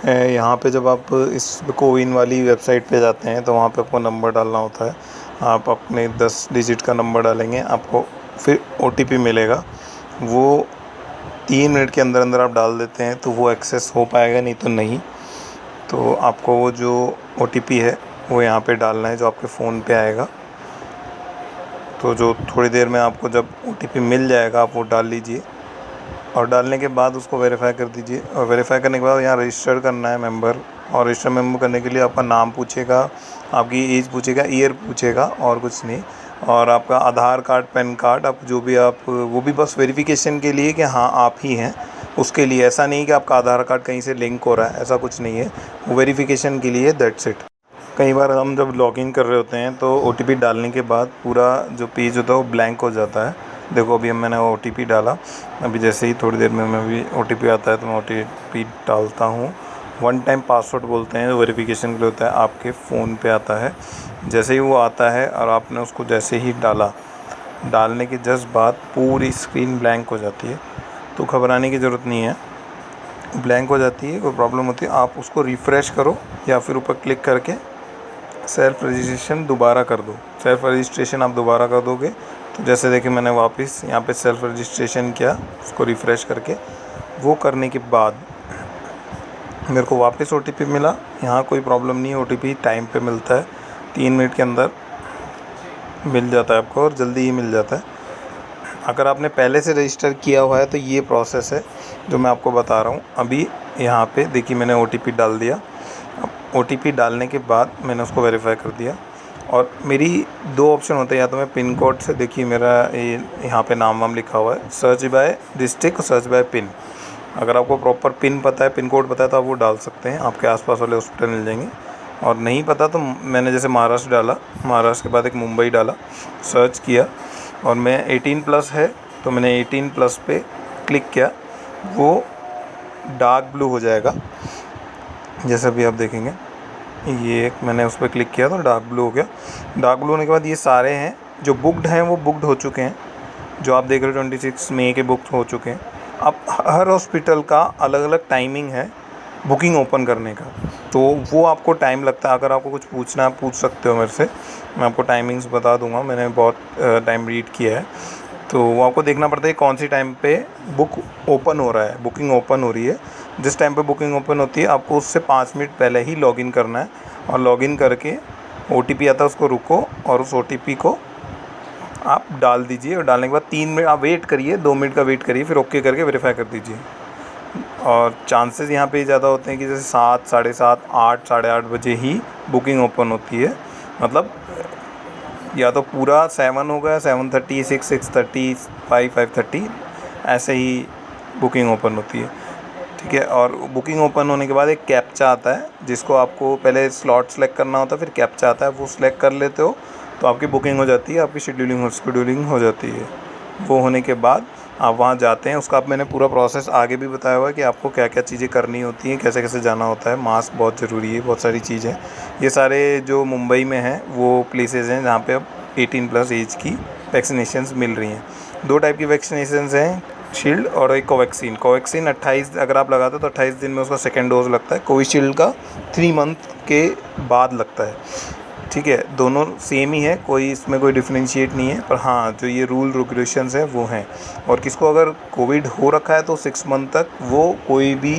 यहाँ पे जब आप इस कोविन वाली वेबसाइट पे जाते हैं तो वहाँ पे आपको नंबर डालना होता है। आप अपने 10 डिजिट का नंबर डालेंगे, आपको फिर ओटीपी मिलेगा। वो 3 मिनट के अंदर अंदर आप डाल देते हैं तो वो एक्सेस हो पाएगा, नहीं तो नहीं। तो आपको वो जो ओटीपी है वो यहाँ पे डालना है, जो आपके फ़ोन पे आएगा। तो जो थोड़ी देर में आपको जब ओटीपी मिल जाएगा आप वो डाल लीजिए, और डालने के बाद उसको वेरीफ़ाई कर दीजिए। और वेरीफ़ाई करने के बाद यहाँ रजिस्टर करना है मेंबर। और रजिस्टर मेंबर करने के लिए आपका नाम पूछेगा, आपकी एज पूछेगा, ईयर पूछेगा, और कुछ नहीं। और आपका आधार कार्ड, पैन कार्ड, आप जो भी आप, वो भी बस वेरिफिकेशन के लिए कि हाँ आप ही हैं, उसके लिए। ऐसा नहीं कि आपका आधार कार्ड कहीं से लिंक हो रहा है, ऐसा कुछ नहीं है। वो वेरिफिकेशन के लिए, दैट्स इट। कई बार हम जब लॉगिन कर रहे होते हैं तो ओटीपी डालने के बाद पूरा जो पेज होता है वो ब्लैंक हो जाता है। देखो अभी मैंने ओटीपी डाला, अभी जैसे ही थोड़ी देर में मैं भी ओटीपी आता है तो मैं ओटीपी डालता हूँ। 1 टाइम पासवर्ड बोलते हैं, वेरिफिकेशन के लिए होता है, आपके फ़ोन पे आता है। जैसे ही वो आता है और आपने उसको जैसे ही डाला, डालने के जस्ट बाद पूरी स्क्रीन ब्लैंक हो जाती है। तो घबराने की ज़रूरत नहीं है, ब्लैंक हो जाती है, कोई प्रॉब्लम होती है आप उसको रिफ़्रेश करो या फिर ऊपर क्लिक करके सेल्फ़ रजिस्ट्रेशन दोबारा कर दो। सेल्फ़ रजिस्ट्रेशन आप दोबारा कर दोगे तो जैसे देखिए मैंने वापस यहाँ पे सेल्फ़ रजिस्ट्रेशन किया, उसको रिफ़्रेश करके। वो करने के बाद मेरे को वापस ओटीपी मिला। यहाँ कोई प्रॉब्लम नहीं है, ओटीपी टाइम पे मिलता है, 3 मिनट के अंदर मिल जाता है आपको, और जल्दी ही मिल जाता है। अगर आपने पहले से रजिस्टर किया हुआ है तो ये प्रोसेस है जो मैं आपको बता रहा हूँ। अभी यहाँ पे देखिए मैंने ओटीपी डाल दिया। अब ओटीपी डालने के बाद मैंने उसको वेरीफ़ाई कर दिया, और मेरी 2 ऑप्शन होते हैं, या तो मैं पिन कोड से, देखिए मेरा ये यहाँ पे नाम वाम लिखा हुआ है, search by district, search by pin. अगर आपको प्रॉपर पिन पता है, पिन कोड पता है, तो आप वो डाल सकते हैं, आपके आसपास वाले हॉस्पिटल मिल जाएंगे। और नहीं पता तो मैंने जैसे महाराष्ट्र डाला, महाराष्ट्र के बाद एक मुंबई डाला, सर्च किया, और मैं 18 प्लस है तो मैंने 18 प्लस पे क्लिक किया। वो डार्क ब्लू हो जाएगा, जैसे अभी आप देखेंगे, ये मैंने उस पर क्लिक किया तो डार्क ब्लू हो गया। डार्क ब्लू होने के बाद ये सारे हैं जो बुकड हैं वो बुकड हो चुके हैं, जो आप देख रहे हो 26 मई के बुक हो चुके हैं। अब हर हॉस्पिटल का अलग अलग टाइमिंग है बुकिंग ओपन करने का, तो वो आपको टाइम लगता है। अगर आपको कुछ पूछना है पूछ सकते हो मेरे से, मैं आपको टाइमिंग्स बता दूंगा, मैंने बहुत टाइम रीड किया है। तो वो आपको देखना पड़ता है कौन सी टाइम पे बुक ओपन हो रहा है, बुकिंग ओपन हो रही है। जिस टाइम पे बुकिंग ओपन होती है आपको उससे 5 मिनट पहले ही लॉगिन करना है, और लॉगिन करके ओटीपी आता है उसको रुको, और उस ओटीपी को आप डाल दीजिए। और डालने के बाद 3 मिनट आप वेट करिए, 2 मिनट का वेट करिए, फिर ओके करके वेरीफाई कर दीजिए। और चांसेस यहाँ पे ज़्यादा होते हैं कि जैसे 7, साढ़े 7, 8, साढ़े 8 बजे ही बुकिंग ओपन होती है। मतलब या तो पूरा 7 हो गया, 7:30, 6, 6:30, 5, 5:30, ऐसे ही बुकिंग ओपन होती है। ठीक है, और बुकिंग ओपन होने के बाद एक कैप्चा आता है, जिसको आपको पहले स्लॉट सेलेक्ट करना होता है, फिर कैप्चा आता है, वो सिलेक्ट कर लेते हो तो आपकी बुकिंग हो जाती है, आपकी शेड्यूलिंग हो जाती है। वो होने के बाद आप वहाँ जाते हैं, उसका आप, मैंने पूरा प्रोसेस आगे भी बताया हुआ है कि आपको क्या क्या चीज़ें करनी होती हैं, कैसे कैसे जाना होता है। मास्क बहुत ज़रूरी है, बहुत सारी चीज़ें। ये सारे जो मुंबई में हैं वो प्लेसेस हैं जहाँ पे अब 18 प्लस एज की वैक्सीनेशंस मिल रही हैं। 2 टाइप की वैक्सीनेशंस हैं, शील्ड और एक कोवैक्सीन। कोवैक्सीन 28 अगर आप लगाते हो तो 28 दिन में उसका सेकेंड डोज लगता है। कोविशील्ड का 3 मंथ के बाद लगता है। ठीक है, दोनों सेम ही है, कोई इसमें कोई डिफरेंशिएट नहीं है। पर हाँ, जो ये रूल रेगुलेशंस हैं वो हैं। और किसको अगर कोविड हो रखा है तो 6 मंथ तक वो कोई भी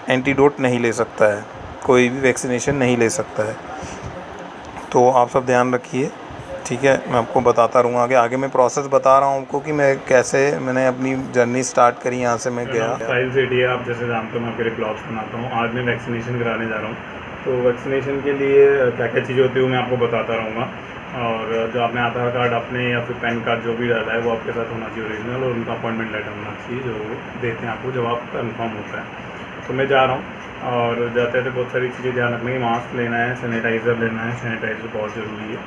एंटीडोट नहीं ले सकता है, कोई भी वैक्सीनेशन नहीं ले सकता है। तो आप सब ध्यान रखिए, ठीक है। मैं आपको बताता रहूँगा आगे आगे मैं प्रोसेस बता रहा हूँ आपको कि मैं कैसे मैंने अपनी जर्नी स्टार्ट करी, यहाँ से मैं गया। स्टाइल सिटी है, आप जैसे जानते हो मैं आपके लिए ब्लॉग्स बनाता हूँ। आज मैं वैक्सीनेशन कराने जा रहा हूँ, तो वैक्सीनेशन के लिए क्या क्या चीज़ें होती है वो मैं आपको बताता रहूँगा। और जो आपने आधार कार्ड अपने या फिर पैन कार्ड जो भी डाला है वो आपके साथ होना चाहिए ओरिजिनल, और उनका अपॉइंटमेंट लेटर होना चाहिए जो देते हैं आपको जब आप कन्फर्म होता है। तो मैं जा रहा हूँ, और जाते जाते बहुत सारी चीज़ें ध्यान रखनी है। मास्क लेना है, सैनिटाइज़र लेना है, सैनिटाइज़र बहुत ज़रूरी है,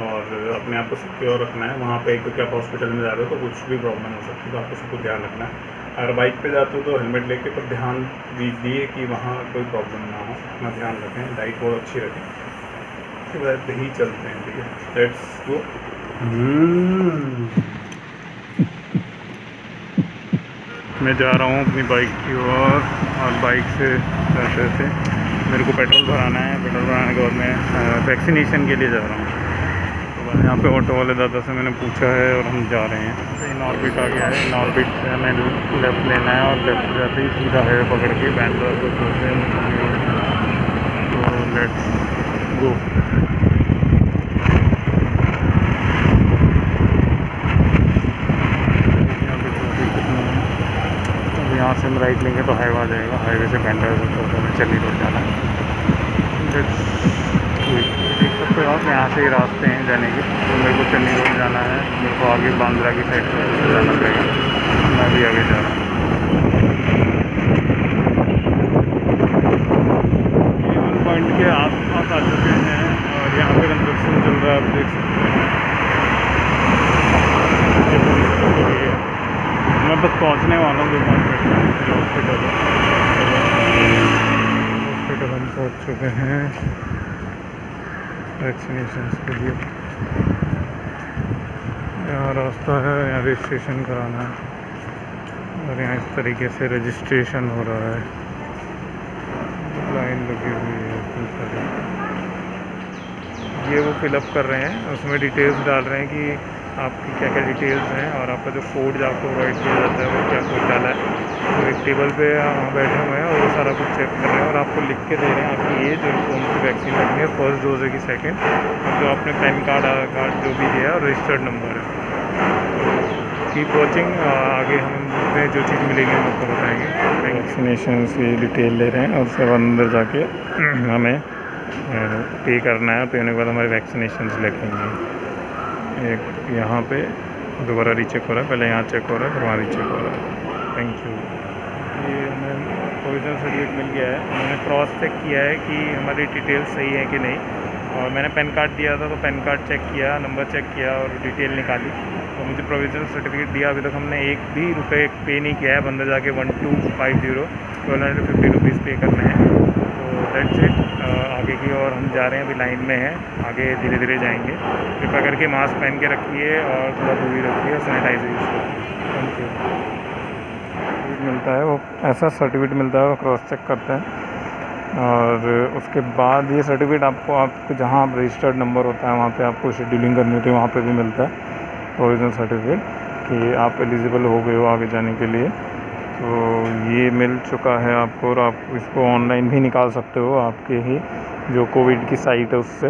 और अपने आप को सिक्योर रखना है वहाँ पे, क्योंकि आप हॉस्पिटल में जा रहे हो तो कुछ भी प्रॉब्लम हो सकती है, तो आपको सब कुछ ध्यान रखना है। अगर बाइक पे जाते हो तो हेलमेट लेके, पर ध्यान दीजिए कि वहाँ कोई प्रॉब्लम ना हो, अपना ध्यान रखें, डाइट बहुत अच्छी रखें। उसके बाद ही चलते हैं, ठीक है, लेट्स गो। मैं जा रहा हूँ अपनी बाइक की ओर और बाइक से जाते मेरे को पेट्रोल भराना है। पेट्रोल भराने के बाद मैं वैक्सीनेशन के लिए जा रहा हूँ। तो यहाँ पे ऑटो वाले दादा से मैंने पूछा है और हम जा रहे हैं। इन ऑर्बिट आ गया है। इन ऑर्बिट से हमें लेफ़्ट लेना है और लेफ़्ट जाते ही सीधा हाईवे पकड़ के बैंड्रा को चलते हैं। तो लेट्स गो। यहाँ से हम राइट लेंगे तो हाईवे आ जाएगा। हाईवे से बैंड्रा तो हमें चली रोड जाना है। देख सकते हो आप, यहाँ से ही रास्ते हैं जाने के। तो मेरे को चन्नी रोड जाना है, मेरे को आगे बांद्रा की साइड से जाना पड़ेगा। मैं भी आगे जा रहा हूँ। ये पॉइंट के आस-पास आ चुके हैं और यहाँ पे कंस्ट्रक्शन चल रहा है, आप देख सकते हैं। मैं बस पहुँचने वाला हूँ 2-5 मिनट में हॉस्पिटल हम पहुँच चुके हैं वैक्सीनेशन के लिए। यहाँ रास्ता है, यहाँ रजिस्ट्रेशन कराना है और यहाँ इस तरीके से रजिस्ट्रेशन हो रहा है। लाइन लगी हुई है इतनी सारी। ये वो फिलअप कर रहे हैं, उसमें डिटेल्स डाल रहे हैं कि आपकी क्या क्या डिटेल्स हैं और आपका जो कोड आपको प्रोवाइड किया जाता है वो क्या कोड डाला है। तो एक टेबल पे वहाँ बैठे हुए हैं और वो सारा कुछ चेक कर रहे हैं और आपको लिख के दे रहे हैं आपकी एज और कौन सी वैक्सीन लगनी है, फर्स्ट डोज है कि सेकंड, और जो आपने पैन कार्ड, आधार कार्ड जो भी दिया और रजिस्टर्ड नंबर है। कीप वॉचिंग, आगे हम जो चीज़ मिलेगी हम आपको बताएँगे। वैक्सीनेशन की डिटेल ले रहे हैं और उसके बाद अंदर जाके हमें पे करना है। पे होने के बाद हमारे वैक्सीनेशन लगेंगे। एक यहाँ पे दोबारा रीचेक हो रहा है, पहले यहाँ चेक हो रहा है फिर वहाँ रीचेक हो रहा है। Thank you. ये हमें प्रोविजनल सर्टिफिकेट मिल गया है। मैंने क्रॉस चेक किया है कि हमारी डिटेल्स सही है कि नहीं, और मैंने पैन कार्ड दिया था तो पैन कार्ड चेक किया, नंबर चेक किया और डिटेल निकाली तो मुझे प्रोविजनल सर्टिफिकेट दिया। अभी तक हमने एक भी रुपये पे नहीं किया है। बंदर जाके 1250 रुपीज़ पे करने हैं। तो दैट्स इट। आगे की ओर हम जा रहे हैं, अभी लाइन में हैं, आगे धीरे धीरे जाएंगे। कृपया करके मास्क पहन के रखिए और थोड़ा दूरी रखिए और सैनिटाइजर यूज़ करिए। Thank you. मिलता है वो ऐसा सर्टिफिकेट मिलता है, वो क्रॉस चेक करते हैं और उसके बाद ये सर्टिफिकेट आपको जहाँ आप रजिस्टर्ड नंबर होता है वहाँ पे आपको शेड्यूलिंग करनी होती है, वहाँ पे भी मिलता है प्रोविजनल सर्टिफिकेट कि आप एलिजिबल हो गए हो आगे जाने के लिए। तो ये मिल चुका है आपको और आप इसको ऑनलाइन भी निकाल सकते हो आपके ही जो कोविड की साइट है उससे।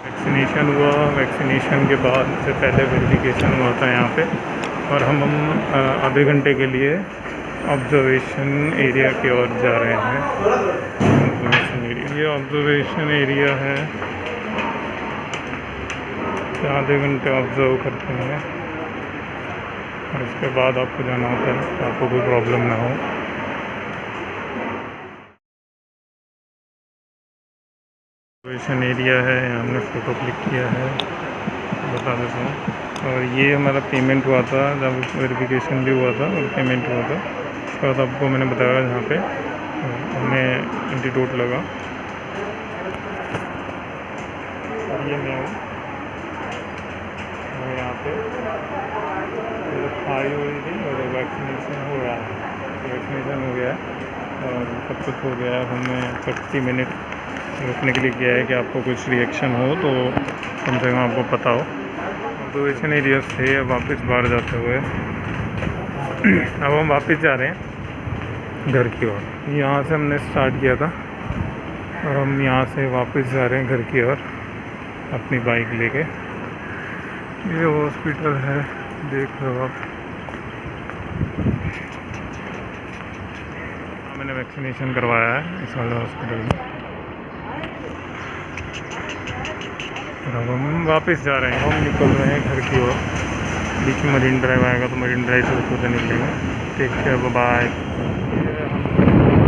वैक्सीनेशन हुआ, वैक्सीनेशन के बाद से पहले वेरिफिकेशन हुआ था यहाँ पे और हम आधे घंटे के लिए ऑब्जर्वेशन एरिया की ओर जा रहे हैं। ऑब्जर्वेशन एरिया, ये ऑब्जर्वेशन एरिया है। आधे घंटे ऑब्जर्व करते हैं और उसके बाद आपको जाना होता है, आपको कोई प्रॉब्लम ना हो। ऑब्जर्वेशन एरिया है, हमने फ़ोटो क्लिक किया है, बता देता हूँ। और ये हमारा पेमेंट हुआ था जब वेरिफिकेशन भी हुआ था और पेमेंट हुआ था। उसके बाद आपको मैंने बताया जहाँ पे हमें एंटीडोट लगा। ये मैं हूँ यहाँ पे खाई हुई थी और वैक्सीनेशन हो रहा है। वैक्सीनेशन हो गया है और सब कुछ हो गया है। हमें 30 मिनट रुकने के लिए किया है कि आपको कुछ रिएक्शन हो तो कम से कम आपको पता हो। ऑब्जर्वेशन एरिया से अब वापस बाहर जाते हुए अब हम वापस जा रहे हैं घर की ओर। यहाँ से हमने स्टार्ट किया था और हम यहाँ से वापस जा रहे हैं घर की ओर अपनी बाइक लेके। ये हॉस्पिटल है, देख लो आप। मैंने वैक्सीनेशन करवाया है इस वाले हॉस्पिटल में। अब हम वापस जा रहे हैं, हम निकल रहे हैं घर की ओर। बीच में मरीन ड्राइव आएगा तो मरीन ड्राइव से होते निकलेंगे। Take care, bye.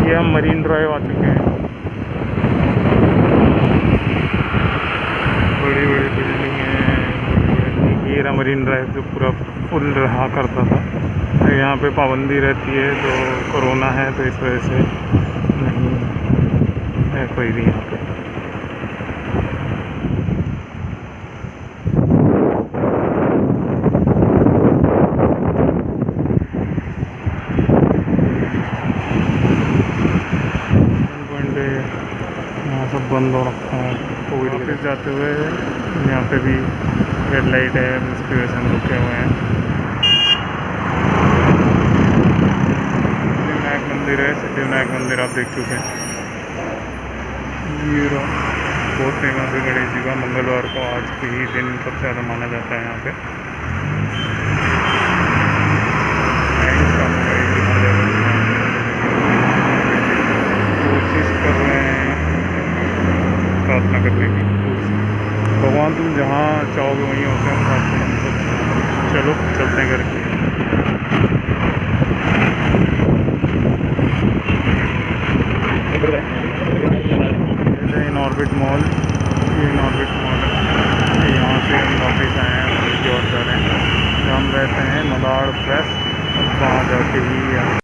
ये हम मरीन ड्राइव आ चुके हैं। बड़ी बड़ी बिल्डिंग है, ये रहा मरीन ड्राइव जो पूरा फुल रहा करता था। तो यहाँ पे पाबंदी रहती है, तो कोरोना है तो इस वजह से नहीं है कोई भी यहाँ पे। जाते हुए यहाँ पे भी रेड लाइट है, उसकी वजह से हम रुके हुए हैं। सिद्धिविनायक मंदिर है, सिद्धिविनायक मंदिर आप देख चुके हैं। ये बहुत फेमस है गणेश जी का, मंगलवार को आज के ही दिन सबसे ज़्यादा माना जाता है यहाँ पे। कोशिश कर रहे हैं प्रार्थना करने की। भगवान तुम जहाँ चाहोगे वहीं होते हैं साथ। चलो चलते हैं घर। इन ऑर्बिट मॉल, ये इन ऑर्बिट मॉल है। यहाँ से हम वापस आए हैं और जा रहे हैं। जहाँ हम रहते हैं मलाड प्रेस, वहाँ जाके ही